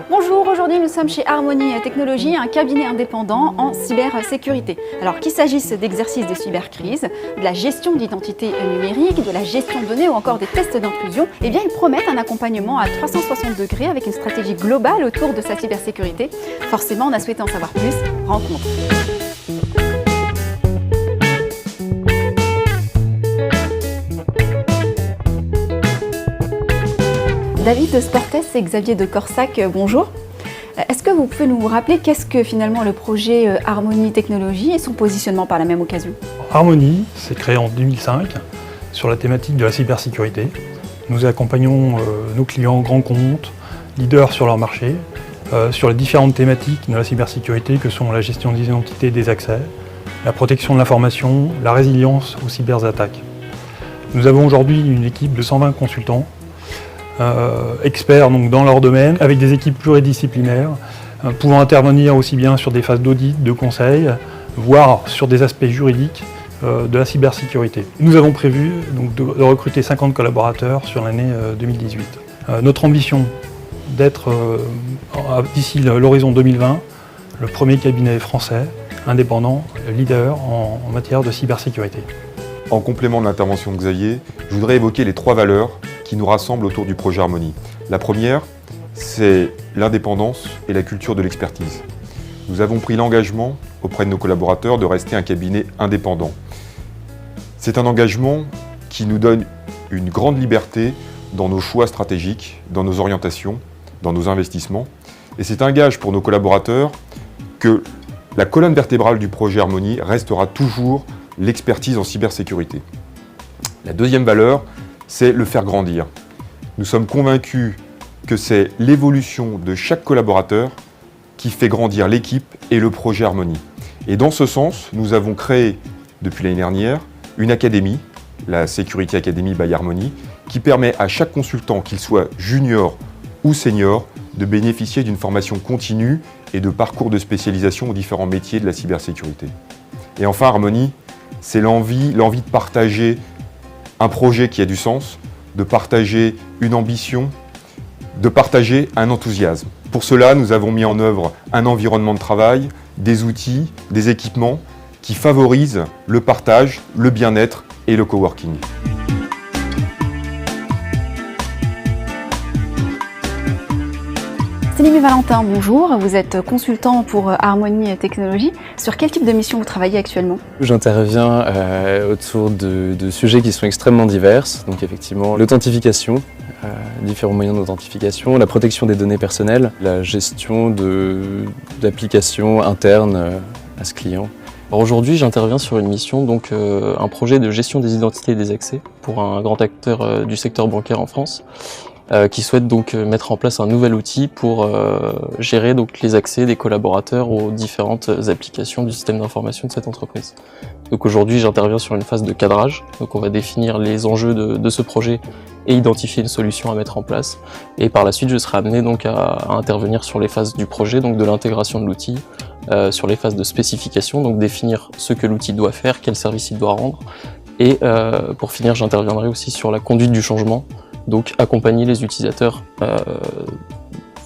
Bonjour, aujourd'hui nous sommes chez Harmonie Technologies, un cabinet indépendant en cybersécurité. Alors qu'il s'agisse d'exercices de cybercrise, de la gestion d'identité numérique, de la gestion de données ou encore des tests d'intrusion, eh bien ils promettent un accompagnement à 360 degrés avec une stratégie globale autour de sa cybersécurité. Forcément, on a souhaité en savoir plus. Rencontre. David Sportes et Xavier de Corsac, bonjour. Est-ce que vous pouvez nous rappeler qu'est-ce que finalement le projet Harmonie Technologies et son positionnement par la même occasion? Harmonie s'est créé en 2005 sur la thématique de la cybersécurité. Nous accompagnons nos clients grands comptes, leaders sur leur marché, sur les différentes thématiques de la cybersécurité que sont la gestion des identités et des accès, la protection de l'information, la résilience aux cyberattaques. Nous avons aujourd'hui une équipe de 120 consultants experts donc, dans leur domaine, avec des équipes pluridisciplinaires, pouvant intervenir aussi bien sur des phases d'audit, de conseil, voire sur des aspects juridiques de la cybersécurité. Nous avons prévu donc, de recruter 50 collaborateurs sur l'année 2018. Notre ambition d'être, d'ici l'horizon 2020, le premier cabinet français indépendant, leader en matière de cybersécurité. En complément de l'intervention de Xavier, je voudrais évoquer les 3 valeurs qui nous rassemblent autour du projet Harmonie. La première, c'est l'indépendance et la culture de l'expertise. Nous avons pris l'engagement auprès de nos collaborateurs de rester un cabinet indépendant. C'est un engagement qui nous donne une grande liberté dans nos choix stratégiques, dans nos orientations, dans nos investissements. Et c'est un gage pour nos collaborateurs que la colonne vertébrale du projet Harmonie restera toujours l'expertise en cybersécurité. La deuxième valeur, c'est le faire grandir. Nous sommes convaincus que c'est l'évolution de chaque collaborateur qui fait grandir l'équipe et le projet Harmonie. Et dans ce sens, nous avons créé, depuis l'année dernière, une académie, la Security Academy by Harmonie, qui permet à chaque consultant, qu'il soit junior ou senior, de bénéficier d'une formation continue et de parcours de spécialisation aux différents métiers de la cybersécurité. Et enfin, Harmonie, c'est l'envie de partager un projet qui a du sens, de partager une ambition, de partager un enthousiasme. Pour cela, nous avons mis en œuvre un environnement de travail, des outils, des équipements qui favorisent le partage, le bien-être et le coworking. Céline Valentin, bonjour. Vous êtes consultant pour Harmonie Technologies. Sur quel type de mission vous travaillez actuellement? J'interviens autour de sujets qui sont extrêmement divers. Donc effectivement, l'authentification, différents moyens d'authentification, la protection des données personnelles, la gestion d'applications internes à ce client. Alors aujourd'hui, j'interviens sur une mission, donc un projet de gestion des identités et des accès pour un grand acteur du secteur bancaire en France. Qui souhaite donc mettre en place un nouvel outil pour gérer donc les accès des collaborateurs aux différentes applications du système d'information de cette entreprise. Donc aujourd'hui, j'interviens sur une phase de cadrage. Donc on va définir les enjeux de ce projet et identifier une solution à mettre en place. Et par la suite, je serai amené donc à intervenir sur les phases du projet, donc de l'intégration de l'outil, sur les phases de spécification, donc définir ce que l'outil doit faire, quel service il doit rendre. Et pour finir, j'interviendrai aussi sur la conduite du changement. Donc accompagner les utilisateurs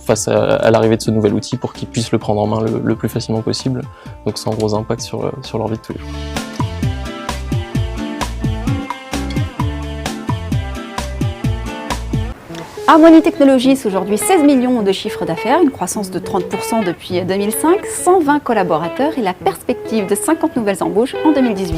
face à l'arrivée de ce nouvel outil pour qu'ils puissent le prendre en main le plus facilement possible, donc sans gros impact sur leur vie de tous les jours. Harmonie Technologies, c'est aujourd'hui 16 millions de chiffre d'affaires, une croissance de 30% depuis 2005, 120 collaborateurs et la perspective de 50 nouvelles embauches en 2018.